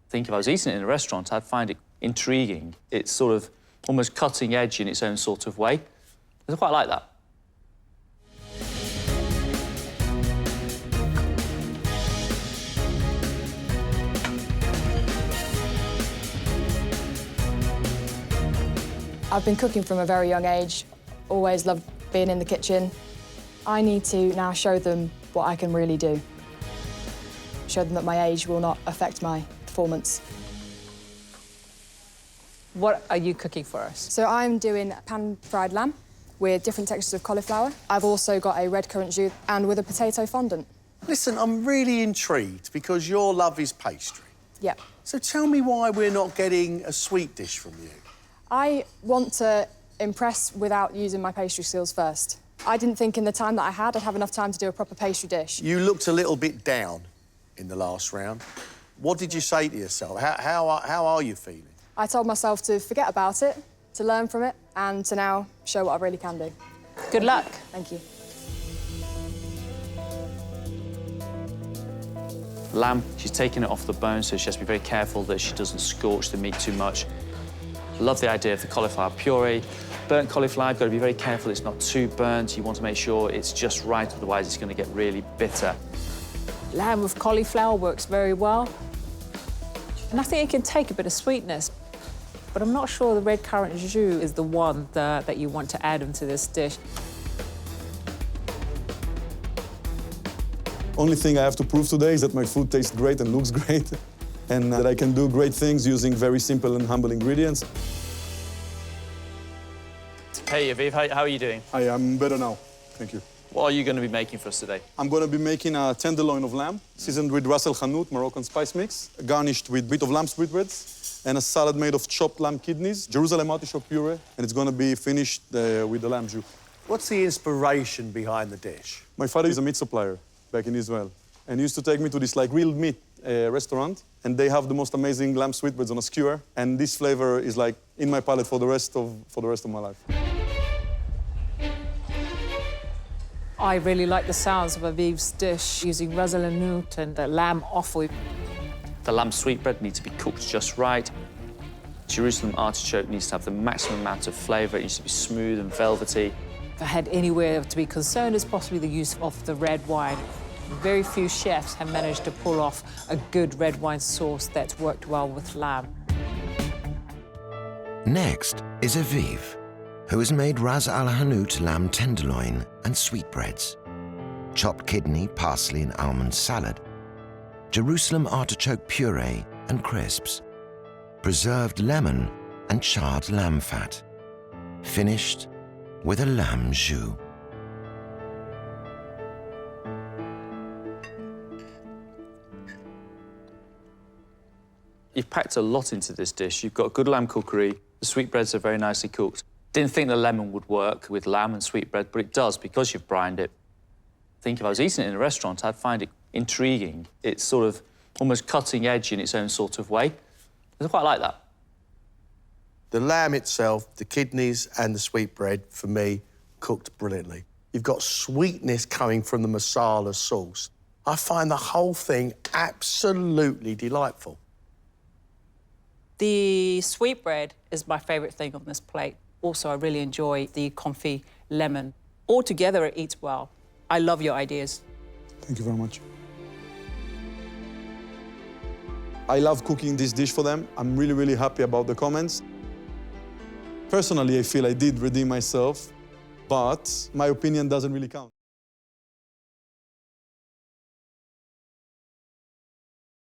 think if I was eating it in a restaurant, I'd find it intriguing. It's sort of almost cutting edge in its own sort of way. I quite like that. I've been cooking from a very young age, always loved being in the kitchen. I need to now show them what I can really do. Show them that my age will not affect my performance. What are you cooking for us? So I'm doing pan-fried lamb with different textures of cauliflower. I've also got a red currant jus and with a potato fondant. Listen, I'm really intrigued because your love is pastry. Yep. So tell me why we're not getting a sweet dish from you. I want to impress without using my pastry skills first. I didn't think in the time that I had, I'd have enough time to do a proper pastry dish. You looked a little bit down in the last round. What did you say to yourself? How are you feeling? I told myself to forget about it, to learn from it, and to now show what I really can do. Good luck. Thank you. Lamb, she's taking it off the bone, so she has to be very careful that she doesn't scorch the meat too much. Love the idea of the cauliflower puree. Burnt cauliflower, you've got to be very careful it's not too burnt. You want to make sure it's just right, otherwise it's going to get really bitter. Lamb with cauliflower works very well. And I think it can take a bit of sweetness. But I'm not sure the red currant jus is the one that you want to add into this dish. Only thing I have to prove today is that my food tastes great and looks great, and that I can do great things using very simple and humble ingredients. Hey, Aviv, how are you doing? I am better now, thank you. What are you going to be making for us today? I'm going to be making a tenderloin of lamb, seasoned with Ras El Hanout, Moroccan spice mix, garnished with a bit of lamb sweetbreads, and a salad made of chopped lamb kidneys, Jerusalem artichoke puree, and it's going to be finished with the lamb jus. What's the inspiration behind the dish? My father is a meat supplier back in Israel, and he used to take me to this like real meat restaurant, and they have the most amazing lamb sweetbreads on a skewer, and this flavor is like in my palate for the rest of my life. I really like the sounds of Aviv's dish using Ras El Hanout and the lamb offal. The lamb sweetbread needs to be cooked just right. Jerusalem artichoke needs to have the maximum amount of flavour. It needs to be smooth and velvety. If I had anywhere to be concerned, is possibly the use of the red wine. Very few chefs have managed to pull off a good red wine sauce that's worked well with lamb. Next is Aviv, who has made Ras El Hanout lamb tenderloin and sweetbreads, chopped kidney, parsley and almond salad, Jerusalem artichoke puree and crisps, preserved lemon and charred lamb fat, finished with a lamb jus. You've packed a lot into this dish. You've got good lamb cookery. The sweetbreads are very nicely cooked. Didn't think the lemon would work with lamb and sweetbread, but it does because you've brined it. I think if I was eating it in a restaurant, I'd find it intriguing. It's sort of almost cutting edge in its own sort of way. I quite like that. The lamb itself, the kidneys and the sweetbread, for me, cooked brilliantly. You've got sweetness coming from the masala sauce. I find the whole thing absolutely delightful. The sweetbread is my favourite thing on this plate. Also, I really enjoy the confit lemon. Altogether, it eats well. I love your ideas. Thank you very much. I love cooking this dish for them. I'm really, really happy about the comments. Personally, I feel I did redeem myself, but my opinion doesn't really count.